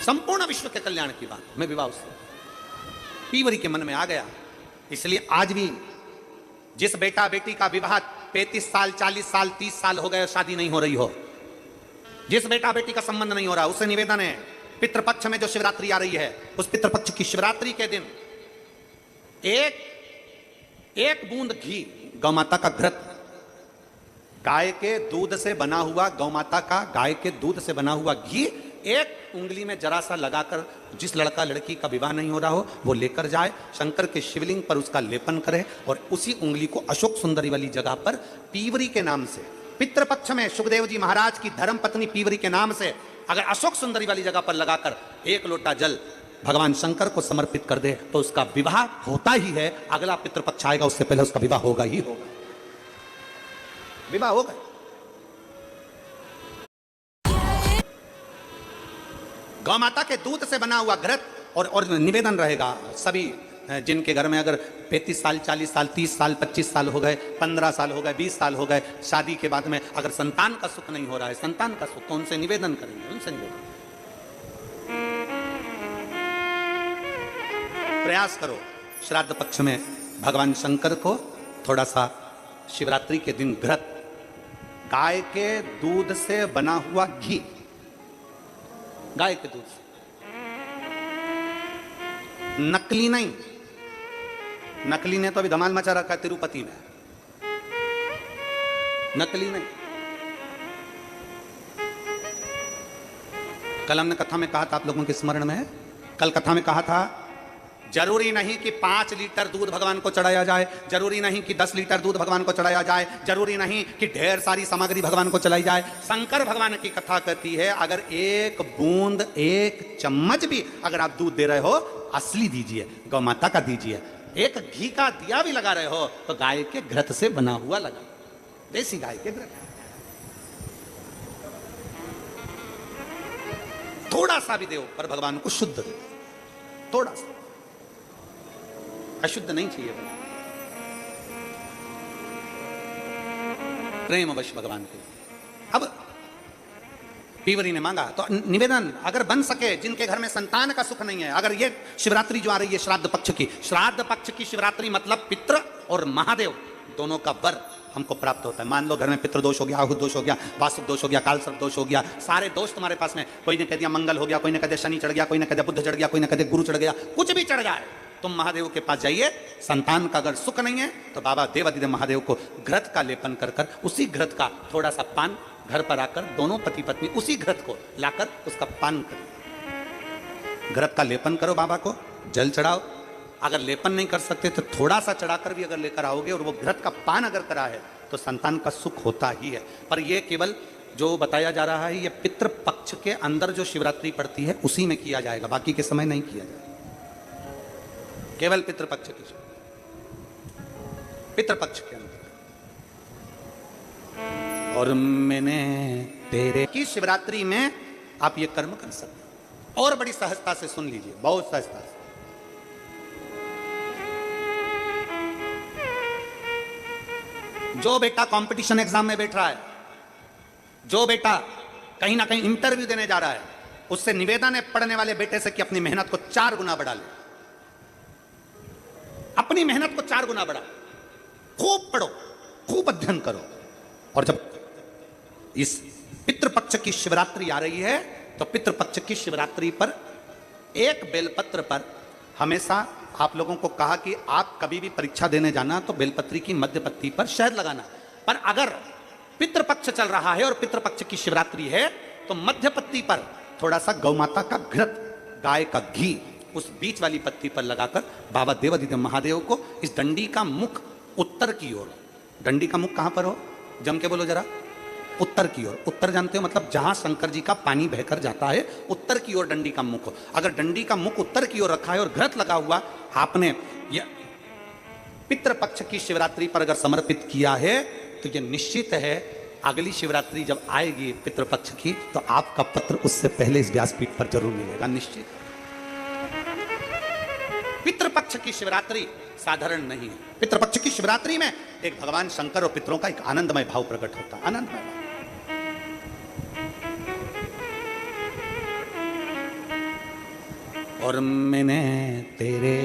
संपूर्ण विश्व के कल्याण की बात मैं विवाह उत्सव पीवरी के मन में आ गया। इसलिए आज भी जिस बेटा बेटी का विवाह 35 साल 40 साल 30 साल हो गए शादी नहीं हो रही हो, जिस बेटा बेटी का संबंध नहीं हो रहा, उसे निवेदन है पितृपक्ष में जो शिवरात्रि आ रही है, उस पितृपक्ष की शिवरात्रि के दिन एक बूंद घी, गौमाता का घृत, गाय के दूध से बना हुआ, गौमाता का गाय के दूध से बना हुआ घी एक उंगली में जरा सा लगाकर जिस लड़का लड़की का विवाह नहीं हो रहा हो वो लेकर जाए, शंकर के शिवलिंग पर उसका लेपन करे और उसी उंगली को अशोक सुंदरी वाली जगह पर पीवरी के नाम से, पितृपक्ष में सुखदेव जी महाराज की धर्म पत्नी पीवरी के नाम से अगर अशोक सुंदरी वाली जगह पर लगाकर एक लोटा जल भगवान शंकर को समर्पित कर दे तो उसका विवाह होता ही है। अगला पितृपक्ष आएगा उससे पहले उसका विवाह होगा ही होगा, विवाह होगा। गौ माता के दूध से बना हुआ घृत और निवेदन रहेगा सभी जिनके घर में अगर 35 साल 40 साल 30 साल 25 साल हो गए, 15 साल हो गए, 20 साल हो गए, शादी के बाद में अगर संतान का सुख नहीं हो रहा है, संतान का सुख, तो उनसे निवेदन करेंगे, उनसे निवेदन प्रयास करो श्राद्ध पक्ष में भगवान शंकर को थोड़ा सा शिवरात्रि के दिन घृत, गाय के दूध से बना हुआ घी, गाय के दूध से, नकली नहीं, नकली ने तो अभी धमाल मचा रखा है तिरुपति में, नकली नहीं। कल हमने कथा में कहा था, आप लोगों के स्मरण में है, कल कथा में कहा था जरूरी नहीं कि 5 लीटर दूध भगवान को चढ़ाया जाए, जरूरी नहीं कि 10 लीटर दूध भगवान को चढ़ाया जाए, जरूरी नहीं कि ढेर सारी सामग्री भगवान को चलाई जाए। शंकर भगवान की कथा कहती है अगर एक बूंद एक चम्मच भी अगर आप दूध दे रहे हो असली दीजिए, गौ माता का दीजिए। एक घी का दिया भी लगा रहे हो तो गाय के घृत से बना हुआ लगा, देसी गाय के घृत, थोड़ा सा भी दे पर भगवान को शुद्ध दे, थोड़ा सा, अशुद्ध नहीं चाहिए। प्रेम अवश्य भगवान के। अब पीवरी ने मांगा तो निवेदन अगर बन सके, जिनके घर में संतान का सुख नहीं है, अगर ये शिवरात्रि जो आ रही है श्राद्ध पक्ष की शिवरात्रि मतलब पितृ और महादेव दोनों का वर हमको प्राप्त होता है। मान लो घर में पितृ दोष हो गया, आहुत दोष हो गया, वासुक दोष हो गया, कालसर्प दोष हो गया, सारे दोष तुम्हारे पास में, कोई ने कह दिया मंगल हो गया, कोई ने कह दिया शनि चढ़ गया, कोई ने कह दिया बुध चढ़ गया, कोई ने कह दिया गुरु चढ़ गया, कुछ भी चढ़ जाए, तुम महादेव के पास जाइए। संतान का अगर सुख नहीं है तो बाबा देवादिदेव महादेव को घृत का लेपन कर कर उसी घृत का थोड़ा सा पान घर पर आकर दोनों पति पत्नी उसी घृत को लाकर उसका पान करो, घृत का लेपन करो, बाबा को जल चढ़ाओ। अगर लेपन नहीं कर सकते तो थोड़ा सा चढ़ाकर भी अगर लेकर आओगे और वो घृत का पान अगर करा है तो संतान का सुख होता ही है। पर यह केवल जो बताया जा रहा है ये पितृपक्ष के अंदर जो शिवरात्रि पड़ती है उसी में किया जाएगा, बाकी के समय नहीं किया जाएगा, केवल पितृपक्ष की, पितृपक्ष के अंदर। और मैंने तेरे की शिवरात्रि में आप ये कर्म कर सकते हैं। और बड़ी सहजता से सुन लीजिए, बहुत सहजता से। जो बेटा कंपटीशन एग्जाम में बैठ रहा है, जो बेटा कहीं ना कहीं इंटरव्यू देने जा रहा है, उससे निवेदन है पढ़ने वाले बेटे से कि अपनी मेहनत को 4 गुना बढ़ा ले, अपनी मेहनत को 4 गुना बढ़ा, खूब पढ़ो, खूब अध्ययन करो। और जब इस पितृपक्ष की शिवरात्रि आ रही है तो पितृपक्ष की शिवरात्रि पर एक बेलपत्र पर हमेशा आप लोगों को कहा कि आप कभी भी परीक्षा देने जाना तो बेलपत्री की मध्य पत्ती पर शहद लगाना। पर अगर पितृपक्ष चल रहा है और पितृपक्ष की शिवरात्रि है तो मध्य पत्ती पर थोड़ा सा गौमाता का घृत, गाय का घी उस बीच वाली पत्ती पर लगाकर बाबा देवादिदेव महादेव को इस डंडी का मुख उत्तर की ओर, डंडी का मुख कहां पर हो, जम के बोलो जरा, उत्तर की ओर। उत्तर जानते हो मतलब जहां शंकर जी का पानी बहकर जाता है उत्तर की ओर डंडी का मुख हो। अगर डंडी का मुख उत्तर की ओर रखा है और घृत लगा हुआ आपने पितृपक्ष की शिवरात्रि पर अगर समर्पित किया है तो यह निश्चित है अगली शिवरात्रि जब आएगी पितृपक्ष की तो आपका पत्र उससे पहले इस व्यासपीठ पर जरूर मिलेगा, निश्चित। पितृपक्ष की शिवरात्रि साधारण नहीं है। पितृपक्ष की शिवरात्रि में एक भगवान शंकर और पितरों का एक आनंदमय भाव प्रकट होता है, आनंदमय भाव। और मैंने तेरे